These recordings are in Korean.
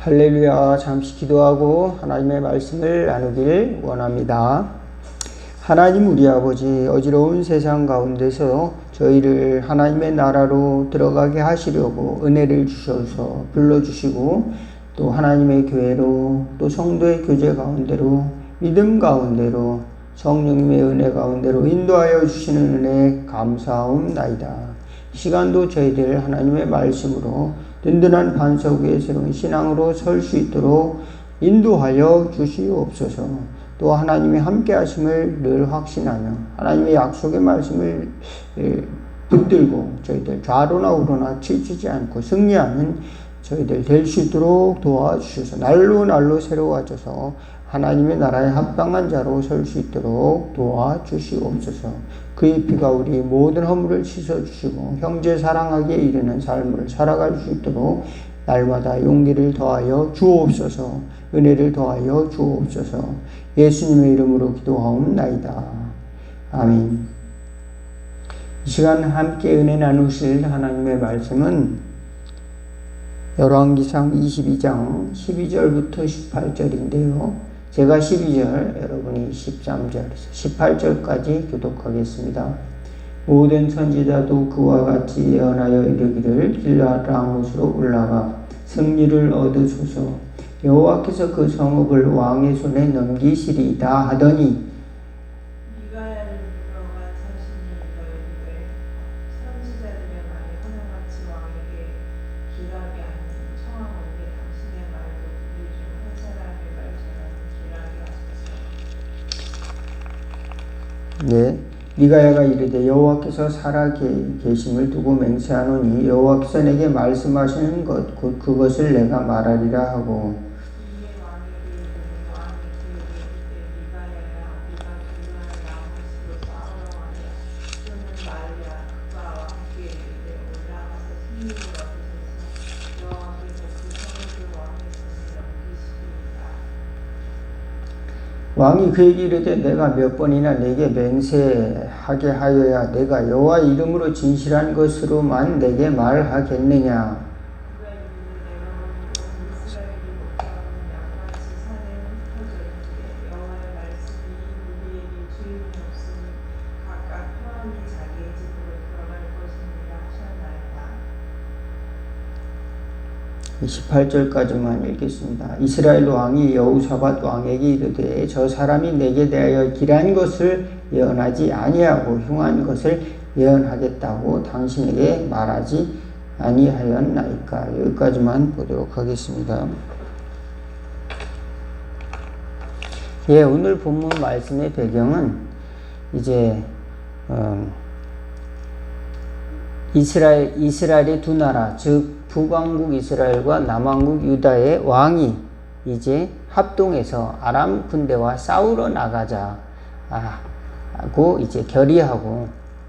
할렐루야. 잠시 기도하고 하나님의 말씀을 나누길 원합니다. 하나님 우리 아버지, 어지러운 세상 가운데서 저희를 하나님의 나라로 들어가게 하시려고 은혜를 주셔서 불러주시고, 또 하나님의 교회로, 또 성도의 교제 가운데로, 믿음 가운데로, 성령님의 은혜 가운데로 인도하여 주시는 은혜 감사하옵나이다. 이 시간도 저희들 하나님의 말씀으로 든든한 반석 위에 새로운 신앙으로 설 수 있도록 인도하여 주시옵소서. 또 하나님의 함께 하심을 늘 확신하며 하나님의 약속의 말씀을 붙들고 저희들 좌로나 우로나 치치지 않고 승리하는 저희들 될 수 있도록 도와주셔서 날로 날로 새로워져서 하나님의 나라에 합당한 자로 설 수 있도록 도와주시옵소서. 그의 피가 우리 모든 허물을 씻어주시고 형제 사랑하기에 이르는 삶을 살아갈 수 있도록 날마다 용기를 더하여 주옵소서. 은혜를 더하여 주옵소서. 예수님의 이름으로 기도하옵나이다. 아멘. 이 시간 함께 은혜 나누실 하나님의 말씀은 열왕기상 22장 12절부터 18절인데요. 제가 12절, 여러분이 13절에서 18절까지 교독하겠습니다. 모든 선지자도 그와 같이 예언하여 이르기를 길르앗 라못으로 올라가 승리를 얻으소서. 여호와께서 그 성읍을 왕의 손에 넘기시리이다 하더니, 네, 미가야가 이르되 여호와께서 살아 계심을 두고 맹세하노니 여호와께서 내게 말씀하시는 것 곧 그것을 내가 말하리라 하고, 왕이 그에게 이르되 내가 몇 번이나 내게 맹세하게 하여야 내가 여호와 이름으로 진실한 것으로만 내게 말하겠느냐. 이 18절까지만 읽겠습니다. 이스라엘 왕이 여호사밧 왕에게 이르되 저 사람이 내게 대하여 길한 것을 예언하지 아니하고 흉한 것을 예언하겠다고 당신에게 말하지 아니하였나이까. 여기까지만 보도록 하겠습니다. 예, 오늘 본문 말씀의 배경은 이제 이스라엘의 두 나라, 즉 북왕국 이스라엘과 남왕국 유다의 왕이 이제 합동해서 아람 군대와 싸우러 나가자 하고 이제 결의하고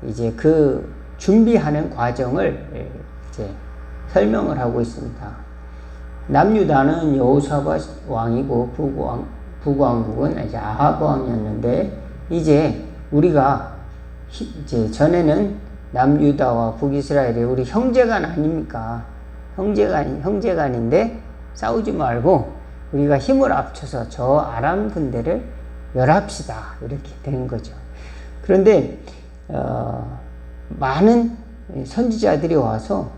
이제 그 준비하는 과정을 이제 설명을 하고 있습니다. 남유다는 여호사밧 왕이고 북왕국은 이제 아합 왕이었는데, 이제 우리가 이제 전에는 남유다와 북이스라엘이 우리 형제간 아닙니까? 형제간인데 싸우지 말고 우리가 힘을 합쳐서 저 아람 군대를 멸합시다, 이렇게 된 거죠. 그런데 많은 선지자들이 와서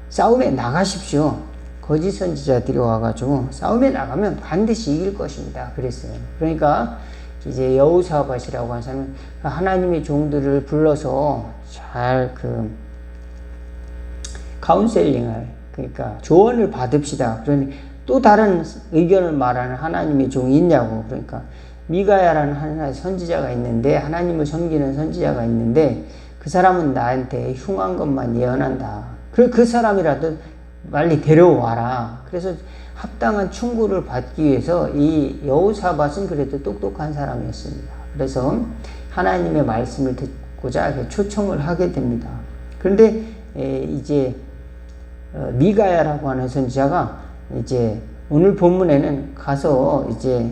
싸움에 나가십시오. 거짓 선지자들이 와가지고 싸움에 나가면 반드시 이길 것입니다, 그랬어요. 그러니까 이제 여호사밧이라고 하는 사람은 하나님의 종들을 불러서 잘 카운셀링을, 그러니까 조언을 받읍시다. 그러니 또 다른 의견을 말하는 하나님의 종이 있냐고. 그러니까 미가야라는 하나의 선지자가 있는데, 하나님을 섬기는 선지자가 있는데 그 사람은 나한테 흉한 것만 예언한다. 그 사람이라도 빨리 데려와라. 그래서 합당한 충고를 받기 위해서 이 여호사밧은 그래도 똑똑한 사람이었습니다. 그래서 하나님의 말씀을 듣고자 초청을 하게 됩니다. 그런데 이제 미가야라고 하는 선지자가 이제 오늘 본문에는 가서 이제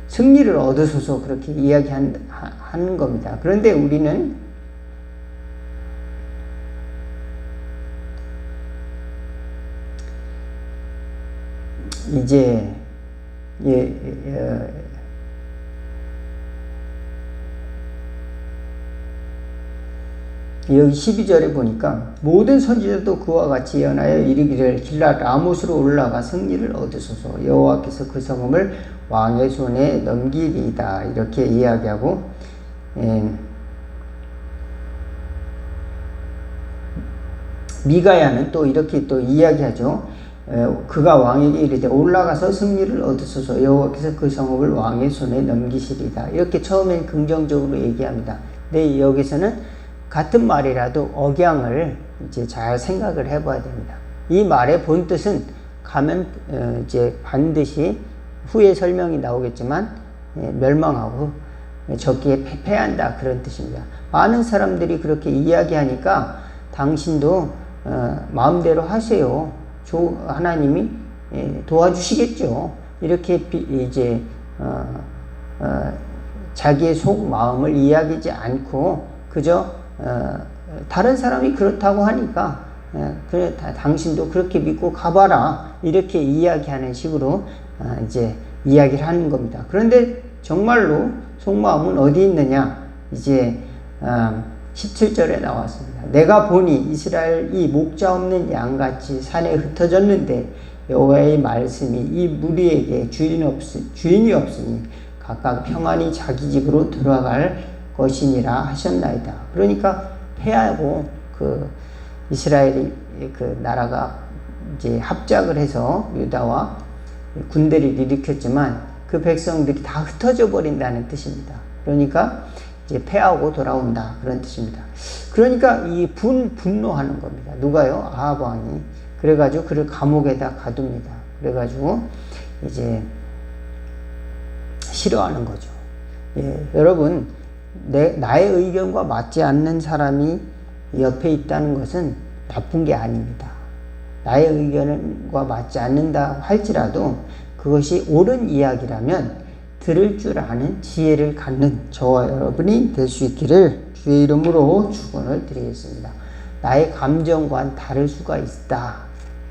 승리를 얻으소서 그렇게 이야기하는 겁니다. 그런데 우리는 이제 여기 12절에 보니까 모든 선지자도 그와 같이 예언하여 이르기를 길랏 라못으로 올라가 승리를 얻으소서 여호와께서 그 성읍을 왕의 손에 넘기리이다 이렇게 이야기하고 미가야는 또 이렇게 또 이야기하죠. 그가 왕에게 이르되 올라가서 승리를 얻으소서 여호와께서 그 성읍을 왕의 손에 넘기시리이다 이렇게 처음엔 긍정적으로 얘기합니다. 근데 여기서는 같은 말이라도 억양을 이제 잘 생각을 해봐야 됩니다. 이 말의 본 뜻은 가면 이제 반드시 후에 설명이 나오겠지만 멸망하고 적기에 패배한다 그런 뜻입니다. 많은 사람들이 그렇게 이야기하니까 당신도 마음대로 하세요. 하나님이 도와주시겠죠. 이렇게 이제 자기의 속 마음을 이야기하지 않고 그저 다른 사람이 그렇다고 하니까 그래 당신도 그렇게 믿고 가봐라 이렇게 이야기하는 식으로 이제 이야기를 하는 겁니다. 그런데 정말로 속마음은 어디 있느냐 이제 17절에 나왔습니다. 내가 보니 이스라엘이 목자 없는 양같이 산에 흩어졌는데 여호와의 말씀이 이 무리에게 주인이 없으니 각각 평안히 자기 집으로 들어갈 것이니라 하셨나이다. 그러니까 패하고 그 이스라엘이 그 나라가 이제 합작을 해서 유다와 군대를 일으켰지만 그 백성들이 다 흩어져 버린다는 뜻입니다. 그러니까 이제 패하고 돌아온다 그런 뜻입니다. 그러니까 이 분노하는 겁니다. 누가요? 아합 왕이. 그래가지고 그를 감옥에다 가둡니다. 그래가지고 이제 싫어하는 거죠. 여러분 나의 의견과 맞지 않는 사람이 옆에 있다는 것은 나쁜 게 아닙니다. 나의 의견과 맞지 않는다 할지라도 그것이 옳은 이야기라면 들을 줄 아는 지혜를 갖는 저와 여러분이 될 수 있기를 주의 이름으로 축원을 드리겠습니다. 나의 감정과는 다를 수가 있다.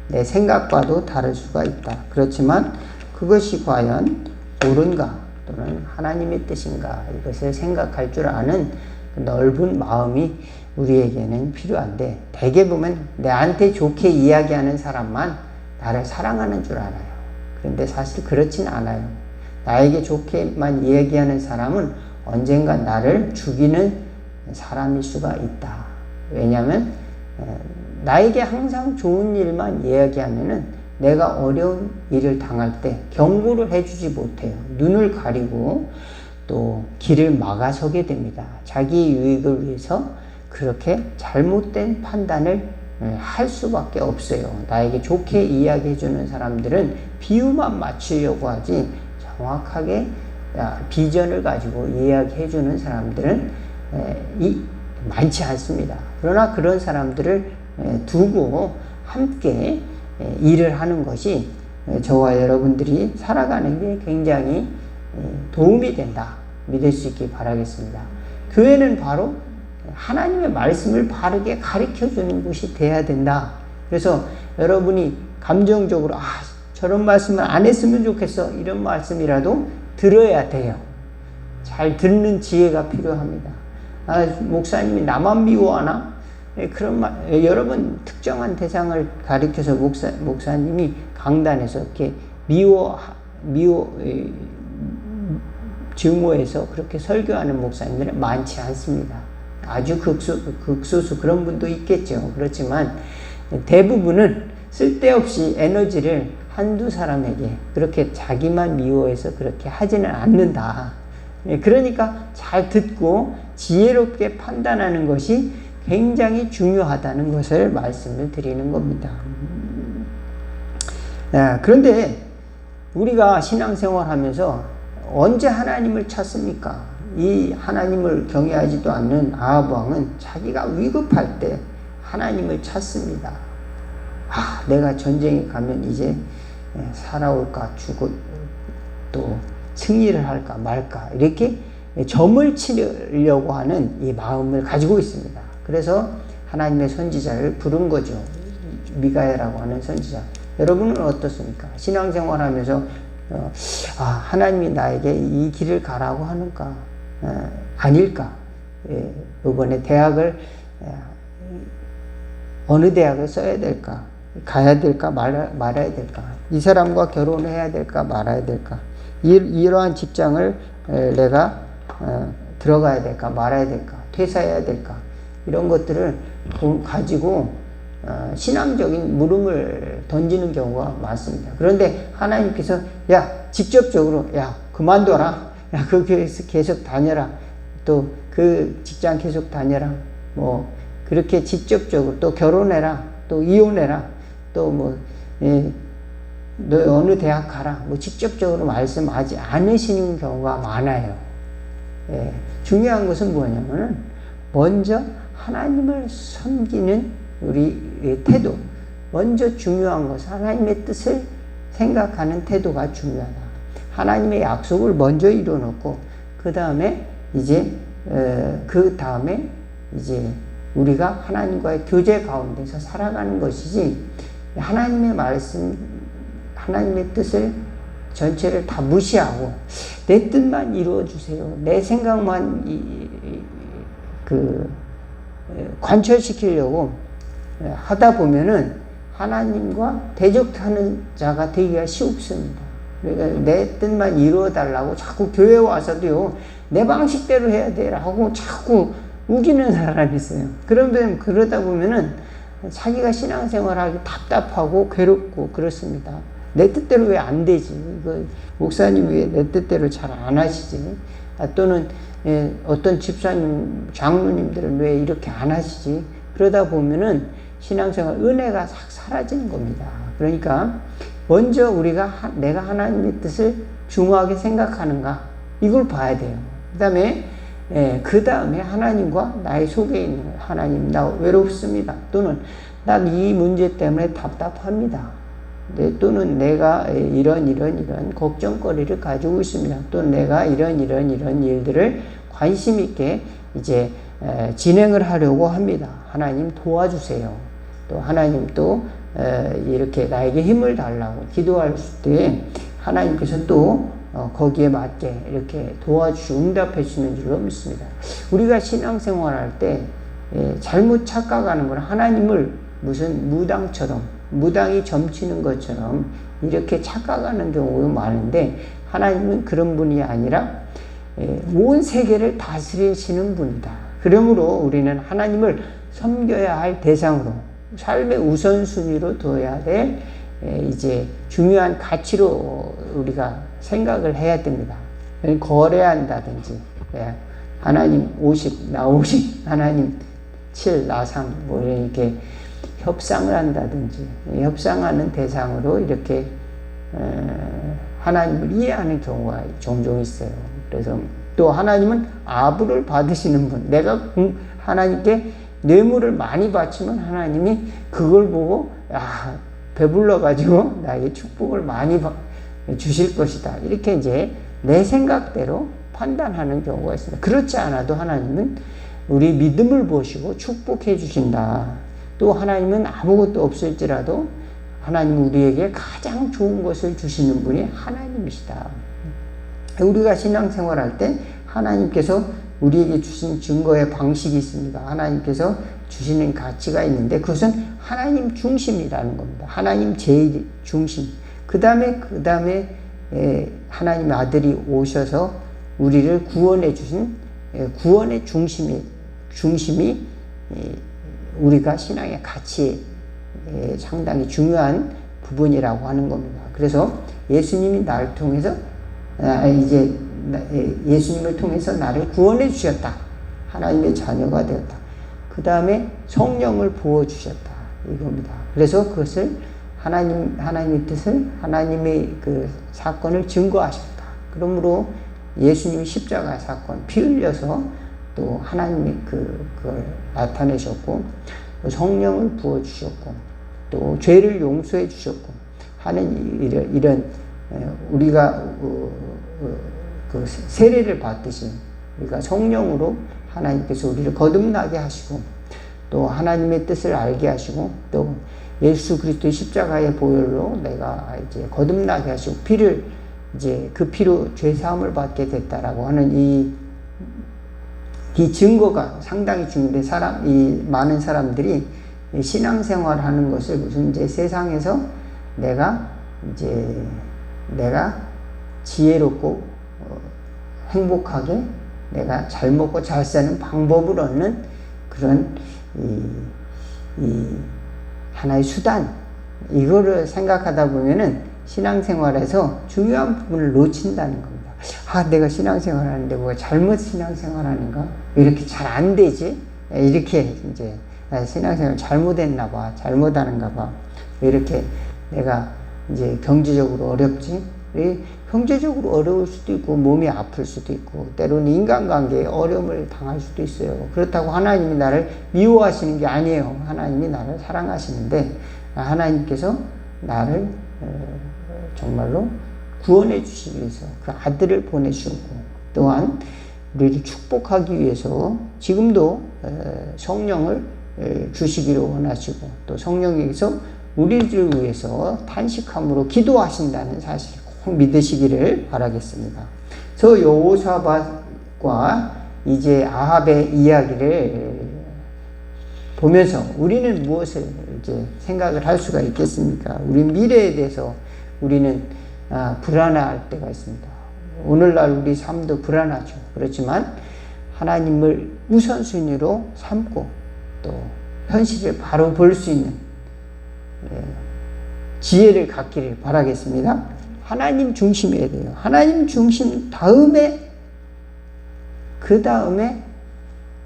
내 생각과도 다를 수가 있다. 그렇지만 그것이 과연 옳은가 또는 하나님의 뜻인가 이것을 생각할 줄 아는 넓은 마음이 우리에게는 필요한데 대개 보면 나한테 좋게 이야기하는 사람만 나를 사랑하는 줄 알아요. 그런데 사실 그렇진 않아요. 나에게 좋게만 이야기하는 사람은 언젠가 나를 죽이는 사람일 수가 있다. 왜냐하면 나에게 항상 좋은 일만 이야기하면은 내가 어려운 일을 당할 때 경고를 해주지 못해요. 눈을 가리고 또 길을 막아서게 됩니다. 자기 유익을 위해서 그렇게 잘못된 판단을 할 수밖에 없어요. 나에게 좋게 이야기해주는 사람들은 비유만 맞추려고 하지 정확하게 비전을 가지고 이야기해주는 사람들은 많지 않습니다. 그러나 그런 사람들을 두고 함께 일을 하는 것이 저와 여러분들이 살아가는 게 굉장히 도움이 된다. 믿을 수 있길 바라겠습니다. 교회는 바로 하나님의 말씀을 바르게 가르쳐주는 곳이 돼야 된다. 그래서 여러분이 감정적으로 저런 말씀을 안 했으면 좋겠어 이런 말씀이라도 들어야 돼요. 잘 듣는 지혜가 필요합니다. 목사님이 나만 미워하나? 그런 말, 여러 번 특정한 대상을 가리켜서 목사님이 강단에서 이렇게 증오해서 그렇게 설교하는 목사님들은 많지 않습니다. 아주 극소수 그런 분도 있겠죠. 그렇지만 대부분은 쓸데없이 에너지를 한두 사람에게 그렇게 자기만 미워해서 그렇게 하지는 않는다. 그러니까 잘 듣고 지혜롭게 판단하는 것이 굉장히 중요하다는 것을 말씀을 드리는 겁니다. 그런데 우리가 신앙생활 하면서 언제 하나님을 찾습니까? 이 하나님을 경외하지도 않는 아합 왕은 자기가 위급할 때 하나님을 찾습니다. 내가 전쟁에 가면 이제 살아올까 또 승리를 할까 말까 이렇게 점을 치려고 하는 이 마음을 가지고 있습니다. 그래서 하나님의 선지자를 부른 거죠. 미가야라고 하는 선지자. 여러분은 어떻습니까? 신앙생활하면서 하나님이 나에게 이 길을 가라고 하는가? 아닐까? 이번에 대학을 어느 대학을 써야 될까? 가야 될까? 말아야 될까? 이 사람과 결혼을 해야 될까? 말아야 될까? 이러한 직장을 내가 들어가야 될까? 말아야 될까? 퇴사해야 될까? 이런 것들을 가지고 신앙적인 물음을 던지는 경우가 많습니다. 그런데 하나님께서 직접적으로 그만둬라. 그 계속 다녀라. 또 그 직장 계속 다녀라. 뭐 그렇게 직접적으로 또 결혼해라. 또 이혼해라. 또 너 어느 대학 가라. 뭐 직접적으로 말씀하지 않으시는 경우가 많아요. 중요한 것은 뭐냐면은 먼저 하나님을 섬기는 우리 태도. 먼저 중요한 것은 하나님의 뜻을 생각하는 태도가 중요하다. 하나님의 약속을 먼저 이뤄놓고 그 다음에 이제 우리가 하나님과의 교제 가운데서 살아가는 것이지, 하나님의 말씀, 하나님의 뜻을 전체를 다 무시하고 내 뜻만 이루어주세요. 내 생각만 관철시키려고 하다 보면은 하나님과 대적하는 자가 되기가 쉽습니다. 그러니까 내 뜻만 이루어달라고 자꾸 교회 와서도요, 내 방식대로 해야 되라고 자꾸 우기는 사람이 있어요. 그러다 보면은 자기가 신앙생활하기 답답하고 괴롭고 그렇습니다. 내 뜻대로 왜 안 되지? 목사님 왜 내 뜻대로 잘 안 하시지? 또는 어떤 집사님, 장로님들은 왜 이렇게 안 하시지? 그러다 보면은 신앙생활 은혜가 싹 사라지는 겁니다. 그러니까 먼저 내가 하나님의 뜻을 중요하게 생각하는가, 이걸 봐야 돼요. 그 다음에 하나님과 나의 속에 있는 하나님, 나 외롭습니다. 또는 난 이 문제 때문에 답답합니다. 또는 내가 이런 걱정거리를 가지고 있습니다. 또는 내가 이런 일들을 관심 있게 이제 진행을 하려고 합니다. 하나님 도와주세요. 또 하나님 또 이렇게 나에게 힘을 달라고 기도할 때 하나님께서 또 거기에 맞게 이렇게 도와주시고 응답해 주시는 줄로 믿습니다. 우리가 신앙생활할 때 잘못 착각하는 건 하나님을 무슨 무당이 점치는 것처럼 이렇게 착각하는 경우가 많은데, 하나님은 그런 분이 아니라 온 세계를 다스리시는 분이다. 그러므로 우리는 하나님을 섬겨야 할 대상으로, 삶의 우선순위로 둬야 될 이제 중요한 가치로 우리가 생각을 해야 됩니다. 거래한다든지, 하나님 50, 나 50, 하나님 7, 나 3, 뭐 이렇게 협상을 한다든지, 협상하는 대상으로 이렇게 하나님을 이해하는 경우가 종종 있어요. 그래서 또 하나님은 아부를 받으시는 분, 내가 하나님께 뇌물을 많이 바치면 하나님이 그걸 보고 배불러가지고 나에게 축복을 많이 주실 것이다. 이렇게 이제 내 생각대로 판단하는 경우가 있습니다. 그렇지 않아도 하나님은 우리 믿음을 보시고 축복해 주신다. 또 하나님은 아무것도 없을지라도 하나님은 우리에게 가장 좋은 것을 주시는 분이 하나님이시다. 우리가 신앙생활할 때 하나님께서 우리에게 주신 증거의 방식이 있습니다. 하나님께서 주시는 가치가 있는데 그것은 하나님 중심이라는 겁니다. 하나님 제일 중심. 그 다음에 하나님의 아들이 오셔서 우리를 구원해 주신 구원의 중심이 우리가 신앙의 가치에 상당히 중요한 부분이라고 하는 겁니다. 그래서 예수님이 나를 통해서 예수님을 통해서 나를 구원해 주셨다. 하나님의 자녀가 되었다. 그 다음에 성령을 부어주셨다. 이겁니다. 그래서 그것을 하나님의 뜻을, 하나님의 그 사건을 증거하셨다. 그러므로 예수님이 십자가 사건, 피 흘려서 또 하나님이 그걸 나타내셨고, 성령을 부어주셨고, 또 죄를 용서해 주셨고, 하는 이런 우리가 그 세례를 받듯이 우리가 성령으로 하나님께서 우리를 거듭나게 하시고, 또 하나님의 뜻을 알게 하시고, 또 예수 그리스도의 십자가의 보혈로 내가 이제 거듭나게 하시고 피를 이제 그 피로 죄 사함을 받게 됐다라고 하는 이 증거가 상당히 중요한데 이 많은 사람들이 신앙생활 하는 것을 무슨 이제 세상에서 내가 지혜롭고 행복하게 내가 잘 먹고 잘 사는 방법을 얻는 그런 이 하나의 수단, 이거를 생각하다 보면은 신앙생활에서 중요한 부분을 놓친다는 겁니다. 내가 신앙생활 하는데 뭐가 잘못 신앙생활 하는가? 왜 이렇게 잘 안 되지? 이렇게 이제 신앙생활 잘못했나 봐. 잘못하는가 봐. 왜 이렇게 내가 이제 경제적으로 어렵지? 경제적으로 어려울 수도 있고 몸이 아플 수도 있고 때로는 인간관계에 어려움을 당할 수도 있어요. 그렇다고 하나님이 나를 미워하시는 게 아니에요. 하나님이 나를 사랑하시는데 하나님께서 나를 정말로 구원해 주시기 위해서 그 아들을 보내주고 또한 우리를 축복하기 위해서 지금도 성령을 주시기를 원하시고 또 성령께서 우리를 위해서 탄식함으로 기도하신다는 사실을 꼭 믿으시기를 바라겠습니다. 그래서 여호사밧과 이제 아합의 이야기를 보면서 우리는 무엇을 이제 생각을 할 수가 있겠습니까? 우리 미래에 대해서 우리는 불안할 때가 있습니다. 오늘날 우리 삶도 불안하죠. 그렇지만 하나님을 우선순위로 삼고 또 현실을 바로 볼 수 있는 지혜를 갖기를 바라겠습니다. 하나님 중심이어야 돼요. 하나님 중심 다음에 그 다음에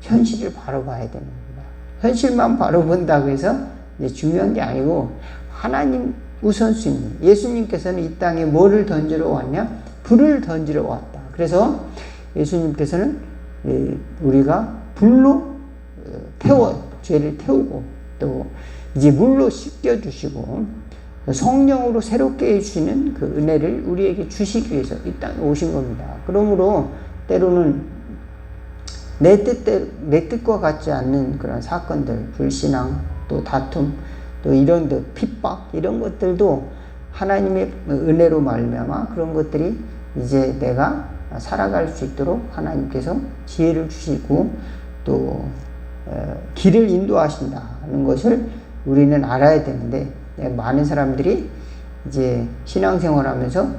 현실을 바로 봐야 되는 겁니다. 현실만 바로 본다고 해서 이제 중요한 게 아니고 하나님 우선순위. 예수님께서는 이 땅에 뭐를 던지러 왔냐? 불을 던지러 왔다. 그래서 예수님께서는 우리가 불로 죄를 태우고 또 이제 물로 씻겨주시고 성령으로 새롭게 해주시는 그 은혜를 우리에게 주시기 위해서 이 땅에 오신 겁니다. 그러므로 때로는 내 뜻과 같지 않는 그런 사건들, 불신앙, 또 다툼, 또 이런 핍박, 이런 것들도 하나님의 은혜로 말미암아 그런 것들이 이제 내가 살아갈 수 있도록 하나님께서 지혜를 주시고 또 길을 인도하신다는 것을 우리는 알아야 되는데 많은 사람들이 이제 신앙생활 하면서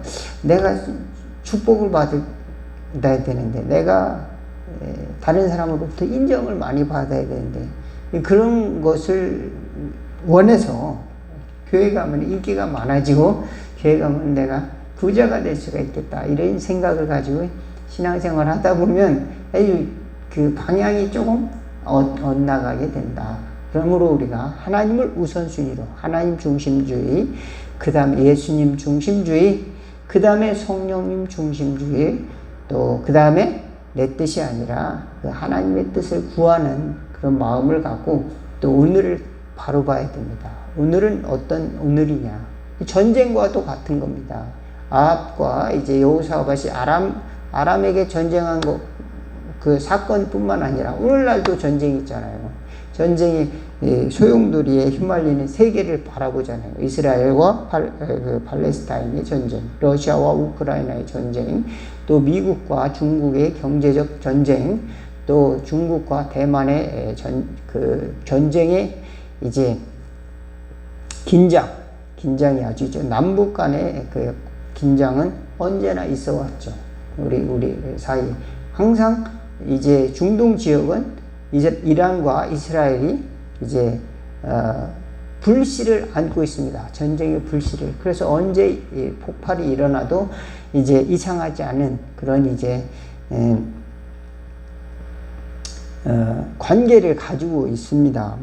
내가 축복을 받아야 되는데 내가 다른 사람으로부터 인정을 많이 받아야 되는데 그런 것을 원해서 교회 가면 인기가 많아지고 교회 가면 내가 부자가 될 수가 있겠다 이런 생각을 가지고 신앙생활 하다 보면 그 방향이 조금 엇나가게 된다. 그러므로 우리가 하나님을 우선순위로 하나님 중심주의, 그 다음에 예수님 중심주의, 그 다음에 성령님 중심주의, 또 그 다음에 내 뜻이 아니라 그 하나님의 뜻을 구하는 그런 마음을 갖고 또 오늘을 바로 봐야 됩니다. 오늘은 어떤 오늘이냐? 전쟁과 또 같은 겁니다. 아합과 이제 여호사밧이 아람에게 전쟁한 그 사건뿐만 아니라 오늘날도 전쟁이 있잖아요. 전쟁이 소용돌이에 휘말리는 세계를 바라보잖아요. 이스라엘과 팔레스타인의 전쟁, 러시아와 우크라이나의 전쟁, 또 미국과 중국의 경제적 전쟁, 또 중국과 대만의 전쟁의 이제 긴장이 아주 있죠. 남북 간의 그 긴장은 언제나 있어 왔죠. 우리 사이. 항상 이제 중동 지역은 이제 이란과 이스라엘이 이제 불씨를 안고 있습니다. 전쟁의 불씨를. 그래서 언제 폭발이 일어나도 이제 이상하지 않은 그런 이제 관계를 가지고 있습니다.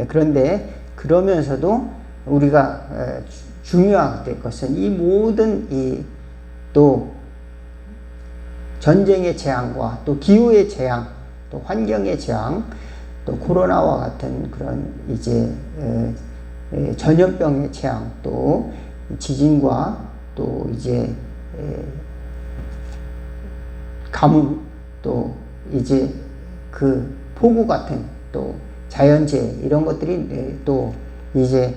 그런데 그러면서도 우리가 중요한 것은 이 모든 또 전쟁의 재앙과 또 기후의 재앙, 또 환경의 재앙, 또 코로나와 같은 그런 이제 전염병의 재앙, 또 지진과 또 이제 가뭄, 또 이제 그 폭우 같은 또 자연재해 이런 것들이 또 이제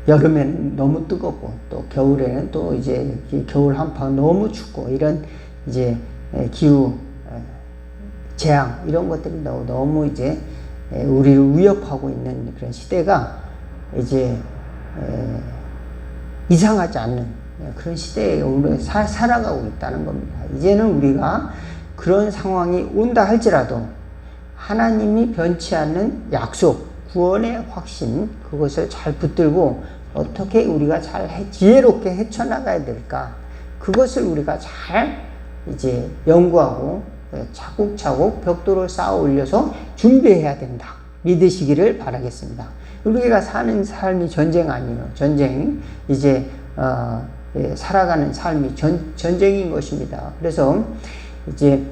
여름에는 너무 뜨겁고 또 겨울에는 또 이제 겨울 한파 너무 춥고 이런 이제 기후 재앙 이런 것들이 너무 이제 우리를 위협하고 있는 그런 시대가 이제 이상하지 않는 그런 시대에 우리가 살아가고 있다는 겁니다. 이제는 우리가 그런 상황이 온다 할지라도 하나님이 변치 않는 약속, 구원의 확신, 그것을 잘 붙들고 어떻게 우리가 잘 지혜롭게 헤쳐나가야 될까? 그것을 우리가 잘 이제 연구하고 차곡차곡 벽돌을 쌓아 올려서 준비해야 된다. 믿으시기를 바라겠습니다. 우리가 사는 삶이 전쟁 아니에요. 전쟁, 이제 살아가는 삶이 전쟁인 것입니다. 그래서 이제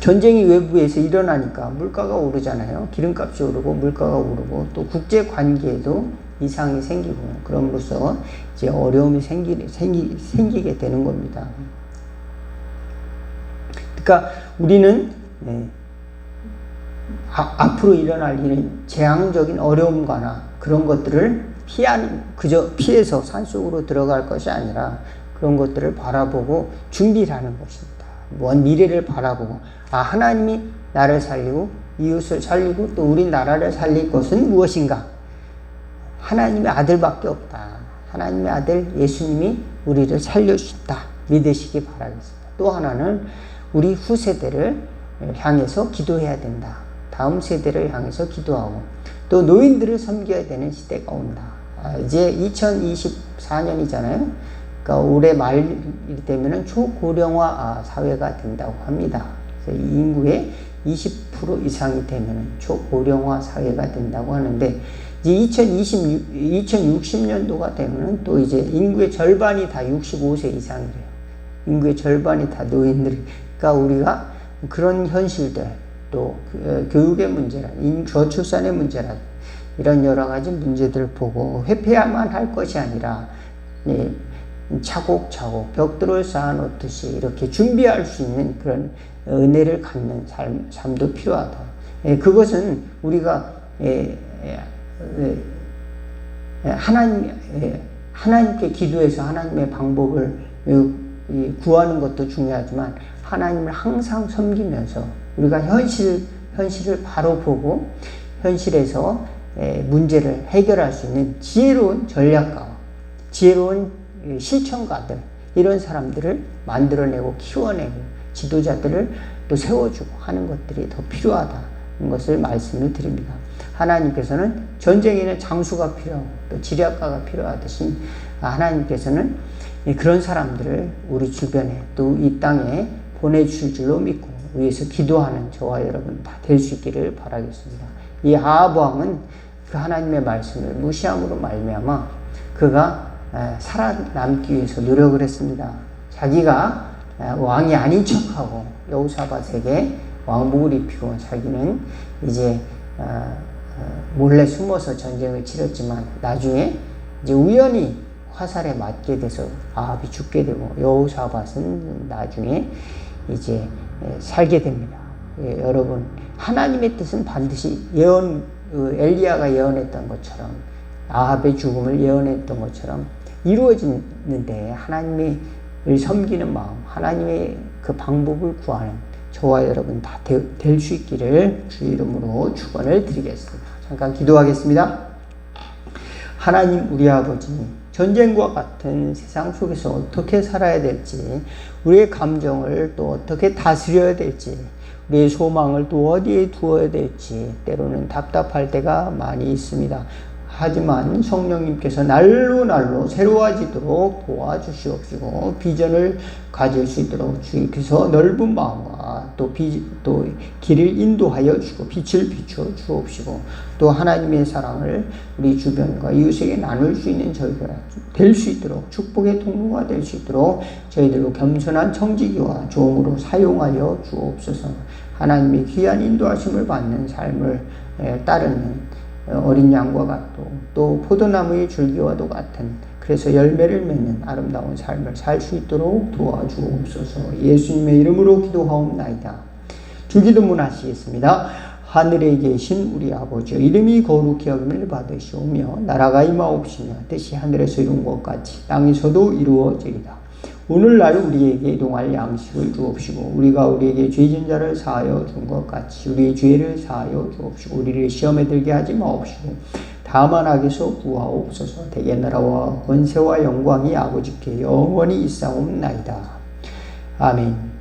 전쟁이 외부에서 일어나니까 물가가 오르잖아요. 기름값이 오르고 물가가 오르고 또 국제 관계에도 이상이 생기고 그럼으로써 이제 어려움이 생기게 되는 겁니다. 그러니까 우리는 앞으로 일어날 일은 재앙적인 어려움과나 그런 것들을 그저 피해서 산속으로 들어갈 것이 아니라 그런 것들을 바라보고 준비를 하는 것입니다. 먼 미래를 바라보고 하나님이 나를 살리고 이웃을 살리고 또 우리 나라를 살릴 것은 무엇인가? 하나님의 아들밖에 없다. 하나님의 아들 예수님이 우리를 살려주셨다. 믿으시기 바라겠습니다. 또 하나는 우리 후세대를 향해서 기도해야 된다. 다음 세대를 향해서 기도하고 또 노인들을 섬겨야 되는 시대가 온다. 이제 2024년이잖아요. 그러니까 올해 말이 되면은 초고령화 사회가 된다고 합니다. 그래서 인구의 20% 이상이 되면은 초고령화 사회가 된다고 하는데 이제 2060년도가 되면은 또 이제 인구의 절반이 다 65세 이상이래요. 인구의 절반이 다 노인들. 그러니까 우리가 그런 현실들 또 교육의 문제라, 저출산의 문제라 이런 여러 가지 문제들을 보고 회피해야만 할 것이 아니라 차곡차곡 벽돌을 쌓아놓듯이 이렇게 준비할 수 있는 그런 은혜를 갖는 삶도 필요하다. 그것은 우리가 하나님께 기도해서 하나님의 방법을 구하는 것도 중요하지만 하나님을 항상 섬기면서 우리가 현실을 바로 보고 현실에서 문제를 해결할 수 있는 지혜로운 전략가와 지혜로운 실천가들 이런 사람들을 만들어내고 키워내고 지도자들을 또 세워주고 하는 것들이 더 필요하다는 것을 말씀을 드립니다. 하나님께서는 전쟁에는 장수가 필요하고 또 지략가가 필요하듯이 하나님께서는 그런 사람들을 우리 주변에 또 이 땅에 보내주실 줄로 믿고 위해서 기도하는 저와 여러분 다 될 수 있기를 바라겠습니다. 이 아합 왕은 그 하나님의 말씀을 무시함으로 말미암아 그가 살아남기 위해서 노력을 했습니다. 자기가 왕이 아닌 척하고 여호사밧에게 왕복을 입히고 자기는 이제 몰래 숨어서 전쟁을 치렀지만 나중에 이제 우연히 화살에 맞게 돼서 아합이 죽게 되고 여호사밧은 나중에 이제 살게 됩니다. 여러분 하나님의 뜻은 반드시 엘리야가 예언했던 것처럼 아합의 죽음을 예언했던 것처럼 이루어지는데 하나님을 섬기는 마음, 하나님의 그 방법을 구하는 저와 여러분 다 될 수 있기를 주 이름으로 축원을 드리겠습니다. 잠깐 기도하겠습니다. 하나님 우리 아버지, 전쟁과 같은 세상 속에서 어떻게 살아야 될지, 우리의 감정을 또 어떻게 다스려야 될지, 우리의 소망을 또 어디에 두어야 될지 때로는 답답할 때가 많이 있습니다. 하지만 성령님께서 날로 새로워지도록 도와주시옵시고 비전을 가질 수 있도록 주께서 넓은 마음과 또 길을 인도하여 주고 빛을 비추어 주옵시고 또 하나님의 사랑을 우리 주변과 이웃에게 나눌 수 있는 저희가 될 수 있도록 축복의 통로가 될 수 있도록 저희들로 겸손한 청지기와 종으로 사용하여 주옵소서. 하나님의 귀한 인도하심을 받는 삶을 따르는 어린 양과 같고 또 포도나무의 줄기와도 같은 그래서 열매를 맺는 아름다운 삶을 살 수 있도록 도와주옵소서. 예수님의 이름으로 기도하옵나이다. 주기도문 하시겠습니다. 하늘에 계신 우리 아버지 이름이 거룩히 여김을 받으시오며 나라가 임하옵시며 뜻이 하늘에서 이룬 것 같이 땅에서도 이루어지이다. 오늘날 우리에게 일용할 양식을 주옵시고 우리가 우리에게 죄진 자를 사하여 준 것 같이 우리의 죄를 사하여 주옵시고 우리를 시험에 들게 하지 마옵시고 다만 악에서 구하옵소서. 대개 나라와 권세와 영광이 아버지께 영원히 있사옵나이다. 아멘.